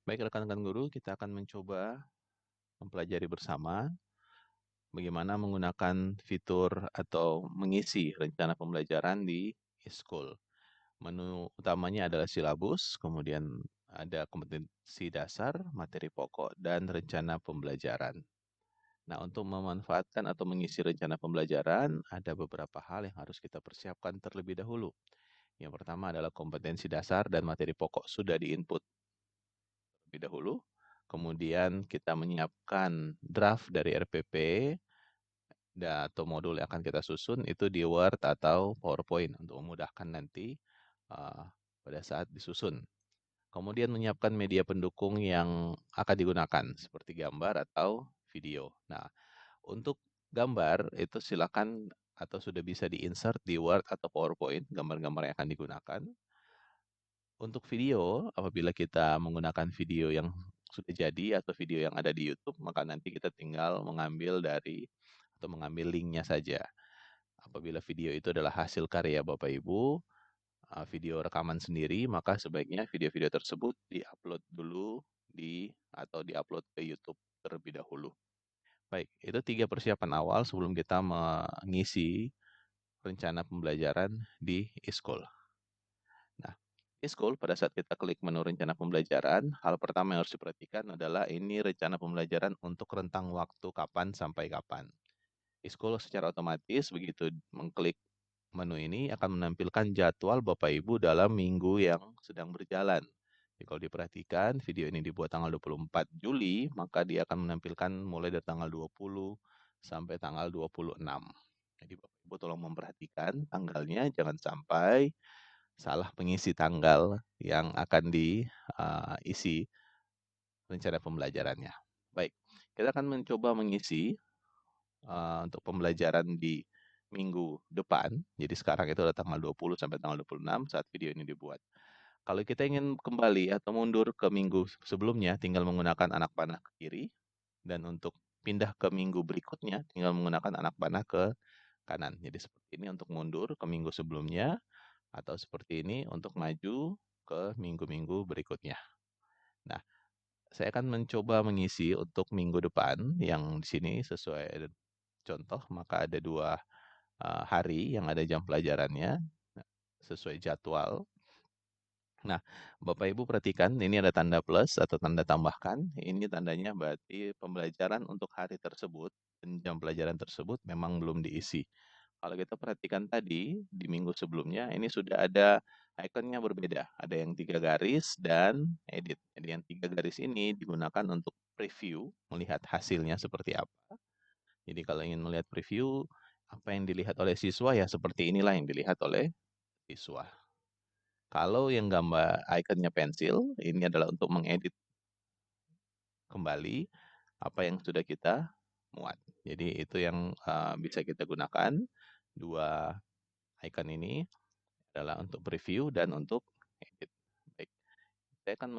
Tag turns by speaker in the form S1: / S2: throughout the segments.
S1: Baik rekan-rekan guru, kita akan mencoba mempelajari bersama bagaimana menggunakan fitur atau mengisi rencana pembelajaran di e-school. Menu utamanya adalah silabus, kemudian ada kompetensi dasar, materi pokok, dan rencana pembelajaran. Nah, untuk memanfaatkan atau mengisi rencana pembelajaran, ada beberapa hal yang harus kita persiapkan terlebih dahulu. Yang pertama adalah kompetensi dasar dan materi pokok sudah diinput terlebih dahulu. Kemudian kita menyiapkan draft dari RPP atau modul yang akan kita susun itu di Word atau PowerPoint untuk memudahkan nanti pada saat disusun. Kemudian menyiapkan media pendukung yang akan digunakan seperti gambar atau video. Nah, untuk gambar itu silakan atau sudah bisa di-insert di Word atau PowerPoint gambar-gambar yang akan digunakan. Untuk video, apabila kita menggunakan video yang sudah jadi atau video yang ada di YouTube, maka nanti kita tinggal mengambil dari atau mengambil linknya saja. Apabila video itu adalah hasil karya Bapak Ibu, video rekaman sendiri, maka sebaiknya video-video tersebut di-upload dulu atau di-upload ke YouTube terlebih dahulu. Baik, itu 3 persiapan awal sebelum kita mengisi rencana pembelajaran di e-school. Nah, e-school pada saat kita klik menu rencana pembelajaran, hal pertama yang harus diperhatikan adalah ini rencana pembelajaran untuk rentang waktu kapan sampai kapan. E-school secara otomatis begitu mengklik menu ini akan menampilkan jadwal Bapak Ibu dalam minggu yang sedang berjalan. Jadi kalau diperhatikan video ini dibuat tanggal 24 Juli, maka dia akan menampilkan mulai dari tanggal 20 sampai tanggal 26. Jadi Bapak Ibu tolong memperhatikan tanggalnya, jangan sampai salah mengisi tanggal yang akan diisi rencana pembelajarannya. Baik, kita akan mencoba mengisi untuk pembelajaran di minggu depan. Jadi sekarang itu adalah tanggal 20 sampai tanggal 26 saat video ini dibuat. Kalau kita ingin kembali atau mundur ke minggu sebelumnya, tinggal menggunakan anak panah ke kiri. Dan untuk pindah ke minggu berikutnya, tinggal menggunakan anak panah ke kanan. Jadi seperti ini untuk mundur ke minggu sebelumnya, atau seperti ini untuk maju ke minggu-minggu berikutnya. Nah, saya akan mencoba mengisi untuk minggu depan yang di sini sesuai contoh, maka ada 2 hari yang ada jam pelajarannya sesuai jadwal. Nah, Bapak Ibu perhatikan ini ada tanda plus atau tanda tambahkan. Ini tandanya berarti pembelajaran untuk hari tersebut dan jam pelajaran tersebut memang belum diisi. Kalau kita perhatikan tadi di minggu sebelumnya ini sudah ada ikonnya berbeda. Ada yang 3 garis dan edit. Jadi yang 3 garis ini digunakan untuk preview, melihat hasilnya seperti apa. Jadi kalau ingin melihat preview, apa yang dilihat oleh siswa ya seperti inilah yang dilihat oleh siswa. Kalau yang gambar ikonnya pensil, ini adalah untuk mengedit kembali apa yang sudah kita muat. Jadi itu yang bisa kita gunakan. 2 icon ini adalah untuk preview dan untuk edit. Baik, kita akan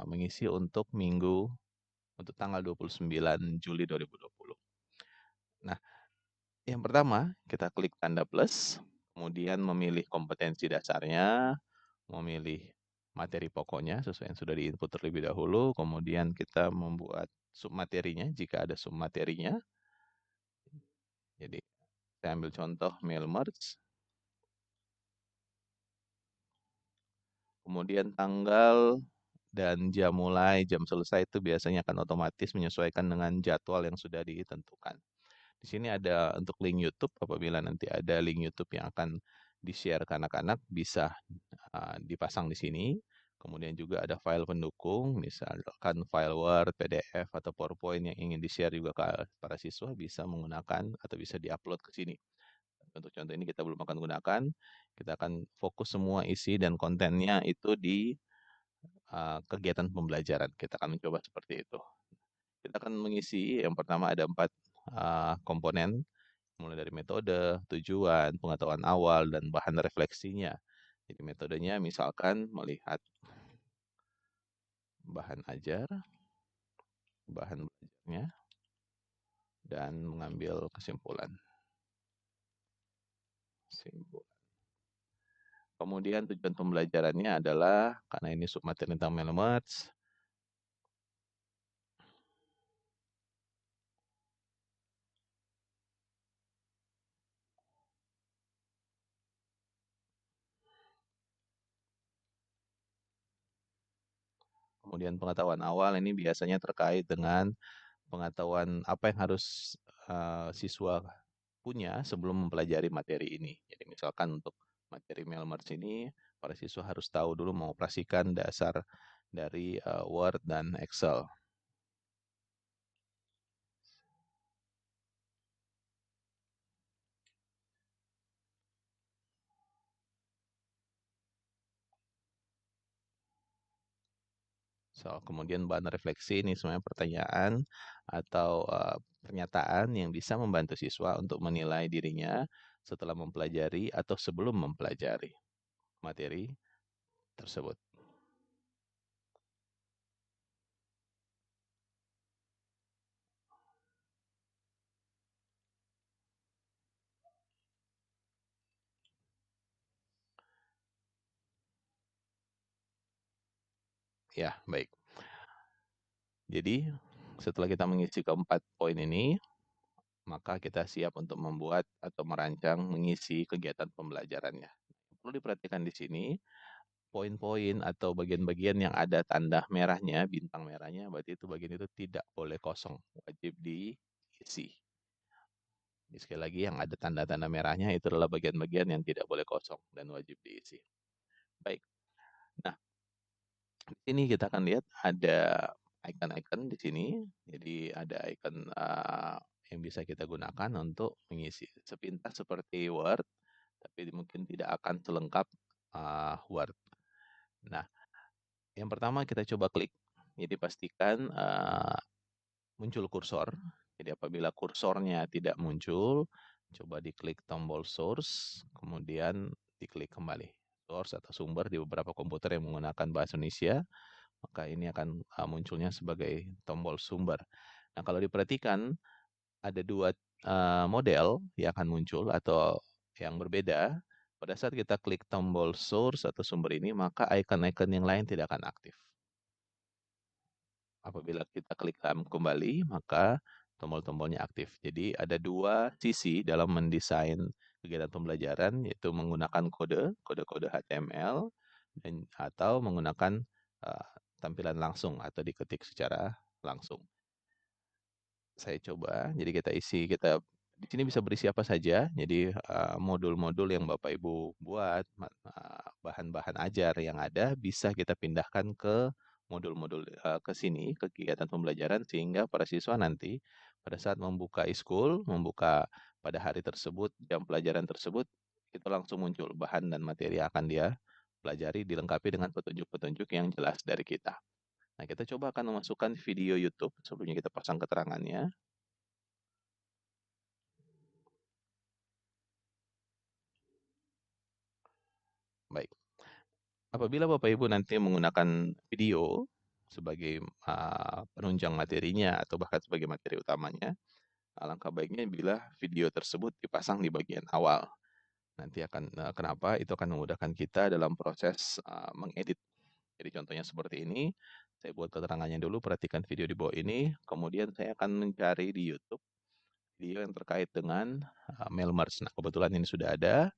S1: mengisi untuk tanggal 29 Juli 2020. Nah, yang pertama kita klik tanda plus, kemudian memilih kompetensi dasarnya, memilih materi pokoknya sesuai yang sudah diinput terlebih dahulu, kemudian kita membuat submaterinya jika ada submaterinya. Jadi saya ambil contoh mail merge. Kemudian tanggal dan jam mulai, jam selesai itu biasanya akan otomatis menyesuaikan dengan jadwal yang sudah ditentukan. Di sini ada untuk link YouTube, apabila nanti ada link YouTube yang akan di-share ke anak-anak bisa dipasang di sini. Kemudian juga ada file pendukung, misalkan file Word, PDF, atau PowerPoint yang ingin di-share juga ke para siswa bisa menggunakan atau bisa di-upload ke sini. Untuk contoh ini kita belum akan gunakan, kita akan fokus semua isi dan kontennya itu di kegiatan pembelajaran. Kita akan mencoba seperti itu. Kita akan mengisi, yang pertama ada 4 komponen, mulai dari metode, tujuan, pengetahuan awal, dan bahan refleksinya. Jadi metodenya misalkan melihat bahan ajar, bahan belajarnya, dan mengambil kesimpulan. Kemudian tujuan pembelajarannya adalah karena ini submateri tentang Melmerz, kemudian pengetahuan awal ini biasanya terkait dengan pengetahuan apa yang harus siswa punya sebelum mempelajari materi ini. Jadi misalkan untuk materi Melmerz ini, para siswa harus tahu dulu mengoperasikan dasar dari Word dan Excel. Kemudian bahan refleksi ini sebenarnya pertanyaan atau pernyataan yang bisa membantu siswa untuk menilai dirinya setelah mempelajari atau sebelum mempelajari materi tersebut. Ya, baik. Jadi, setelah kita mengisi keempat poin ini, maka kita siap untuk membuat atau merancang mengisi kegiatan pembelajarannya. Perlu diperhatikan di sini, poin-poin atau bagian-bagian yang ada tanda merahnya, bintang merahnya, berarti itu bagian itu tidak boleh kosong, wajib diisi. Jadi sekali lagi yang ada tanda-tanda merahnya itu adalah bagian-bagian yang tidak boleh kosong dan wajib diisi. Baik. Nah, di sini kita akan lihat ada icon-icon di sini. Jadi ada icon yang bisa kita gunakan untuk mengisi sepintas seperti Word, tapi mungkin tidak akan selengkap Word. Nah, yang pertama kita coba klik. Jadi pastikan muncul kursor. Jadi apabila kursornya tidak muncul, coba diklik tombol source, kemudian diklik kembali. Source atau sumber di beberapa komputer yang menggunakan bahasa Indonesia, maka ini akan munculnya sebagai tombol sumber. Nah, kalau diperhatikan ada dua model yang akan muncul atau yang berbeda. Pada saat kita klik tombol source atau sumber ini, maka icon-icon yang lain tidak akan aktif. Apabila kita klik kembali, maka tombol-tombolnya aktif. Jadi ada dua sisi dalam mendesain kegiatan pembelajaran, yaitu menggunakan kode-kode HTML, atau menggunakan tampilan langsung atau diketik secara langsung. Saya coba, jadi kita di sini bisa berisi apa saja. Jadi modul-modul yang Bapak Ibu buat, bahan-bahan ajar yang ada bisa kita pindahkan ke modul-modul ke sini, ke kegiatan pembelajaran sehingga para siswa nanti pada saat membuka e-school, membuka pada hari tersebut, jam pelajaran tersebut, itu langsung muncul bahan dan materi yang akan dia pelajari dilengkapi dengan petunjuk-petunjuk yang jelas dari kita. Nah, kita coba akan memasukkan video YouTube sebelumnya kita pasang keterangannya. Baik. Apabila Bapak Ibu nanti menggunakan video sebagai penunjang materinya atau bahkan sebagai materi utamanya, alangkah baiknya bila video tersebut dipasang di bagian awal. Nanti akan kenapa? Itu akan memudahkan kita dalam proses mengedit. Jadi contohnya seperti ini, saya buat keterangannya dulu, perhatikan video di bawah ini, kemudian saya akan mencari di YouTube video yang terkait dengan Melmerz. Nah, kebetulan ini sudah ada.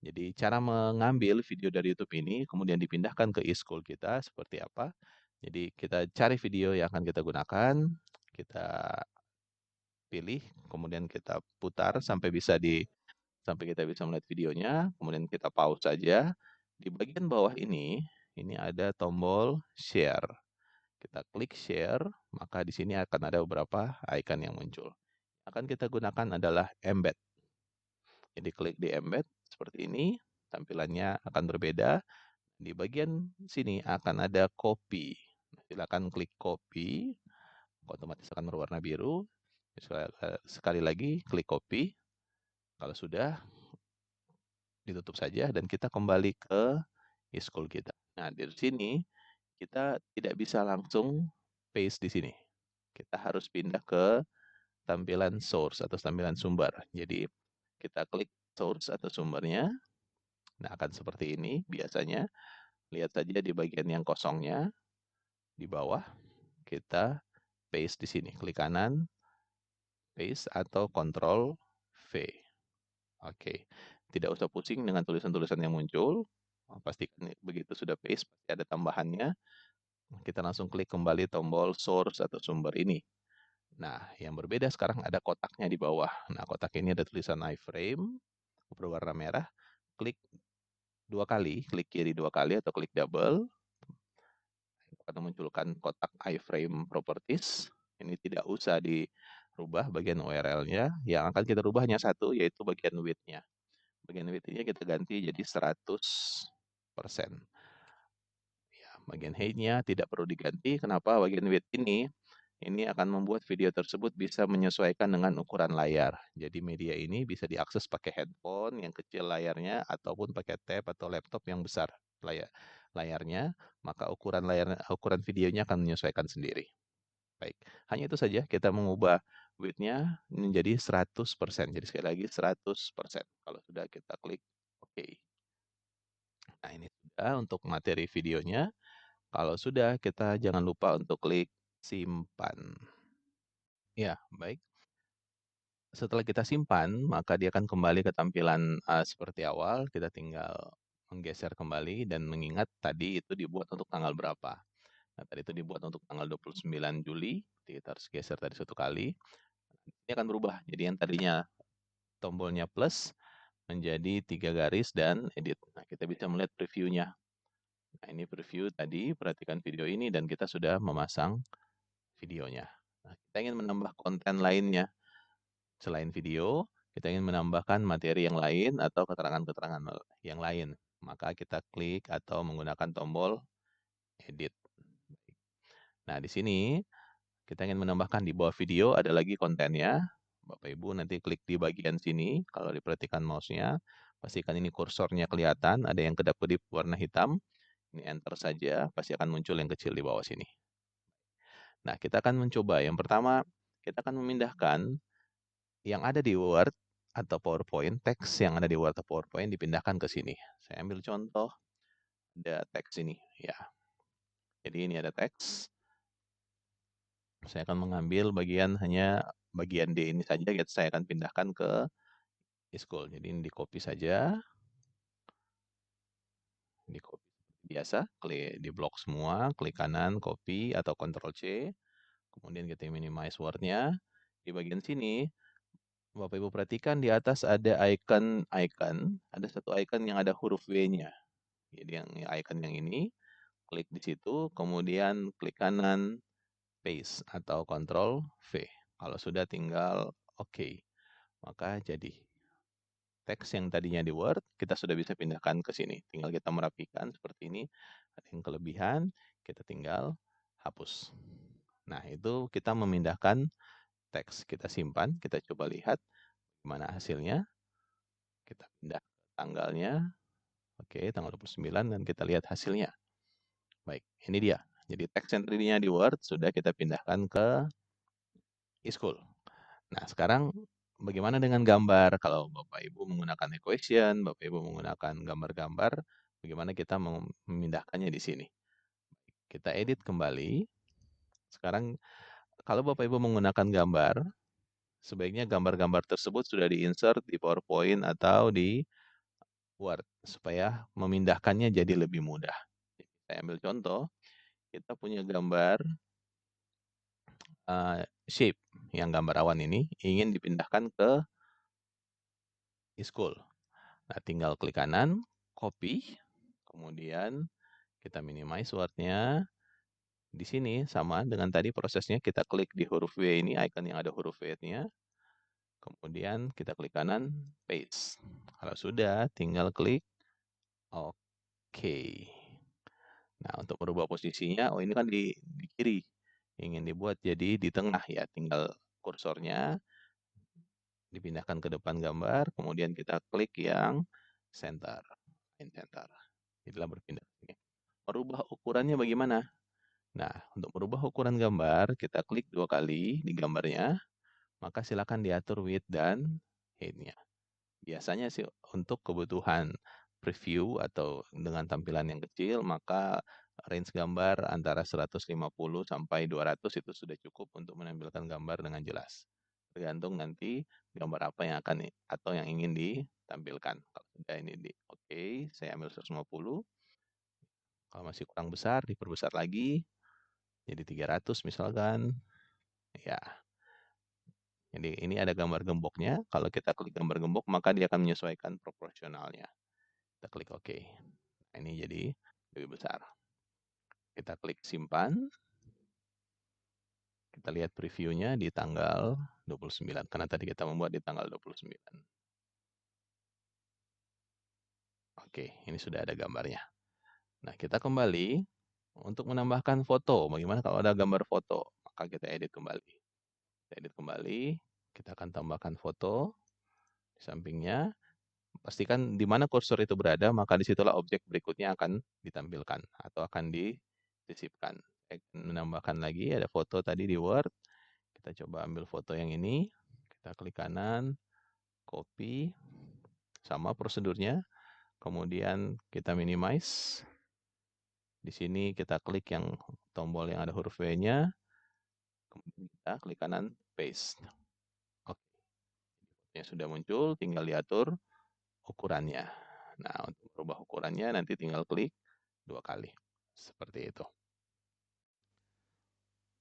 S1: Jadi cara mengambil video dari YouTube ini kemudian dipindahkan ke e-school kita seperti apa. Jadi kita cari video yang akan kita gunakan, kita pilih, kemudian kita putar sampai kita bisa melihat videonya, kemudian kita pause saja. Di bagian bawah ini ada tombol share. Kita klik share, maka di sini akan ada beberapa icon yang muncul. Akan kita gunakan adalah embed. Jadi klik di embed seperti ini, tampilannya akan berbeda. Di bagian sini akan ada copy. Silakan klik copy, otomatis akan berwarna biru. Sekali lagi klik copy. Kalau sudah, ditutup saja dan kita kembali ke e-school kita. Nah, di sini kita tidak bisa langsung paste di sini. Kita harus pindah ke tampilan source atau tampilan sumber. Jadi kita klik source atau sumbernya. Nah, akan seperti ini biasanya. Lihat saja di bagian yang kosongnya, di bawah, kita paste di sini. Klik kanan, paste atau Ctrl V. Oke. Tidak usah pusing dengan tulisan-tulisan yang muncul. Pastikan begitu sudah paste, pasti ada tambahannya. Kita langsung klik kembali tombol source atau sumber ini. Nah, yang berbeda sekarang ada kotaknya di bawah. Nah, kotak ini ada tulisan iframe berwarna merah. Klik 2 kali, klik kiri 2 kali atau klik double. Akan memunculkan kotak iframe properties. Ini tidak usah dirubah bagian URL-nya. Yang akan kita rubah hanya satu, yaitu bagian width-nya. Bagian width-nya kita ganti jadi 100%. Ya, bagian height-nya tidak perlu diganti. Kenapa? Bagian width ini akan membuat video tersebut bisa menyesuaikan dengan ukuran layar. Jadi media ini bisa diakses pakai handphone yang kecil layarnya ataupun pakai tab atau laptop yang besar layarnya, maka ukuran videonya akan menyesuaikan sendiri. Baik, hanya itu saja kita mengubah width-nya menjadi 100%. Jadi sekali lagi 100%. Kalau sudah kita klik OK. Nah, ini sudah untuk materi videonya. Kalau sudah, kita jangan lupa untuk klik simpan. Ya, baik. Setelah kita simpan, maka dia akan kembali ke tampilan seperti awal. Kita tinggal menggeser kembali dan mengingat tadi itu dibuat untuk tanggal berapa. Nah, tadi itu dibuat untuk tanggal 29 Juli. Kita harus geser tadi 1 kali. Ini akan berubah. Jadi yang tadinya tombolnya plus menjadi 3 garis dan edit. Nah, kita bisa melihat previewnya. Nah, ini preview tadi. Perhatikan video ini dan kita sudah memasang videonya. Nah, kita ingin menambah konten lainnya. Selain video, kita ingin menambahkan materi yang lain atau keterangan-keterangan yang lain. Maka kita klik atau menggunakan tombol edit. Nah, di sini kita ingin menambahkan di bawah video ada lagi kontennya. Bapak Ibu nanti klik di bagian sini. Kalau diperhatikan mouse-nya, pastikan ini kursornya kelihatan. Ada yang kedap-kedip warna hitam. Ini enter saja, pasti akan muncul yang kecil di bawah sini. Nah, kita akan mencoba. Yang pertama, kita akan memindahkan yang ada di Word atau PowerPoint, teks yang ada di Word atau PowerPoint dipindahkan ke sini. Saya ambil contoh, ada teks ini. Ya. Jadi ini ada teks. Saya akan mengambil hanya bagian D ini saja, saya akan pindahkan ke e-school. Jadi ini di copy saja. Di copy biasa, klik di blok semua, klik kanan, copy atau Ctrl C. Kemudian kita minimize Word-nya. Di bagian sini, Bapak Ibu perhatikan di atas ada icon, ada satu icon yang ada huruf W-nya. Jadi yang icon yang ini, klik di situ, kemudian klik kanan, paste atau Ctrl V. Kalau sudah tinggal OK. Maka jadi teks yang tadinya di Word, kita sudah bisa pindahkan ke sini. Tinggal kita merapikan seperti ini. Ada yang kelebihan, kita tinggal hapus. Nah, itu kita memindahkan teks. Kita simpan, kita coba lihat gimana hasilnya. Kita pindah tanggalnya. Oke, tanggal 29 dan kita lihat hasilnya. Baik, ini dia. Jadi teks yang tadinya di Word sudah kita pindahkan ke e-school. Nah, sekarang bagaimana dengan gambar? Kalau Bapak Ibu menggunakan equation, Bapak Ibu menggunakan gambar-gambar, bagaimana kita memindahkannya di sini? Kita edit kembali. Sekarang kalau Bapak Ibu menggunakan gambar, sebaiknya gambar-gambar tersebut sudah di-insert di PowerPoint atau di Word supaya memindahkannya jadi lebih mudah. Saya ambil contoh, kita punya gambar shape yang gambar awan ini ingin dipindahkan ke e-school. Nah, tinggal klik kanan, copy, kemudian kita minimize Word-nya. Di sini sama dengan tadi prosesnya, kita klik di huruf W ini, icon yang ada huruf W-nya. Kemudian kita klik kanan, paste. Kalau sudah, tinggal klik OK. Nah, untuk merubah posisinya, ini kan di kiri. Ingin dibuat jadi di tengah ya, tinggal kursornya dipindahkan ke depan gambar, kemudian kita klik yang center. Center. Itulah berpindah. Merubah ukurannya bagaimana? Nah, untuk merubah ukuran gambar, kita klik 2 kali di gambarnya, maka silakan diatur width dan height-nya. Biasanya sih untuk kebutuhan preview atau dengan tampilan yang kecil, maka range gambar antara 150 sampai 200 itu sudah cukup untuk menampilkan gambar dengan jelas. Tergantung nanti gambar apa yang akan atau yang ingin ditampilkan. Kalau sudah ini oke, saya ambil 150. Kalau masih kurang besar, diperbesar lagi jadi 300 misalkan. Ya. Jadi ini ada gambar gemboknya. Kalau kita klik gambar gembok, maka dia akan menyesuaikan proporsionalnya. Kita klik OK. Nah, ini jadi lebih besar. Kita klik simpan. Kita lihat previewnya di tanggal 29. Karena tadi kita membuat di tanggal 29. Oke, ini sudah ada gambarnya. Nah, kita kembali untuk menambahkan foto. Bagaimana kalau ada gambar foto? Maka kita edit kembali. Kita edit kembali. Kita akan tambahkan foto di sampingnya. Pastikan di mana kursor itu berada, maka disitulah objek berikutnya akan ditampilkan atau akan disisipkan. Menambahkan lagi, ada foto tadi di Word. Kita coba ambil foto yang ini. Kita klik kanan, copy, sama prosedurnya. Kemudian kita minimize. Di sini kita klik yang tombol yang ada huruf V-nya. Kemudian kita klik kanan, paste. Oke. Yang sudah muncul, tinggal diatur ukurannya. Nah, untuk merubah ukurannya nanti tinggal klik 2 kali. Seperti itu.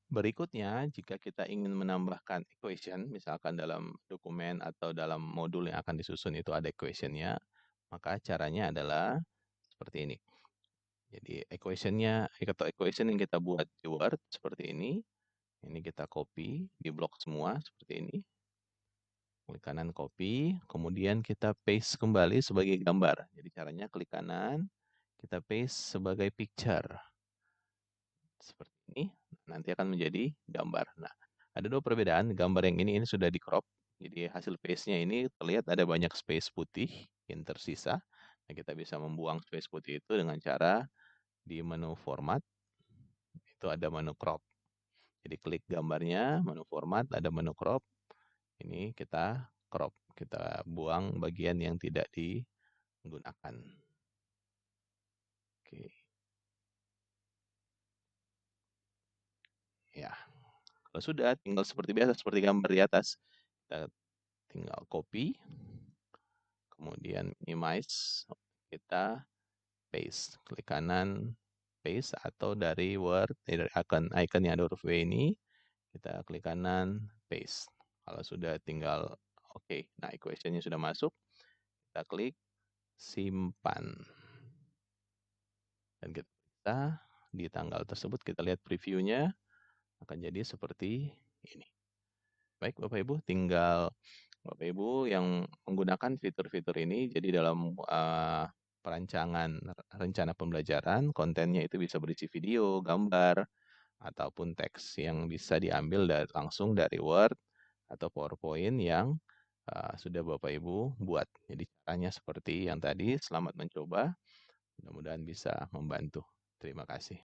S1: Berikutnya, jika kita ingin menambahkan equation, misalkan dalam dokumen atau dalam modul yang akan disusun itu ada equation-nya, maka caranya adalah seperti ini. Jadi equation-nya atau equation yang kita buat di Word seperti ini. Ini kita copy di blok semua seperti ini. Klik kanan copy, kemudian kita paste kembali sebagai gambar. Jadi caranya klik kanan, kita paste sebagai picture. Seperti ini, nanti akan menjadi gambar. Nah, ada dua perbedaan. Gambar yang ini sudah di crop. Jadi hasil paste-nya ini terlihat ada banyak space putih yang tersisa. Nah, kita bisa membuang space putih itu dengan cara di menu format. Itu ada menu crop. Jadi klik gambarnya, menu format, ada menu crop. Ini kita crop. Kita buang bagian yang tidak digunakan. Oke. Ya. Kalau sudah, tinggal seperti biasa, seperti gambar di atas. Kita tinggal copy. Kemudian minimize. Kita paste. Klik kanan, paste. Atau dari Word, dari icon yang ada huruf W ini, kita klik kanan, paste. Kalau sudah tinggal oke. Nah, equation-nya sudah masuk. Kita klik simpan. Dan kita di tanggal tersebut kita lihat previewnya akan jadi seperti ini. Baik Bapak Ibu, tinggal Bapak Ibu yang menggunakan fitur-fitur ini, jadi dalam perancangan rencana pembelajaran, kontennya itu bisa berisi video, gambar, ataupun teks yang bisa diambil langsung dari Word atau PowerPoint yang sudah Bapak Ibu buat. Jadi caranya seperti yang tadi, selamat mencoba, mudah-mudahan bisa membantu. Terima kasih.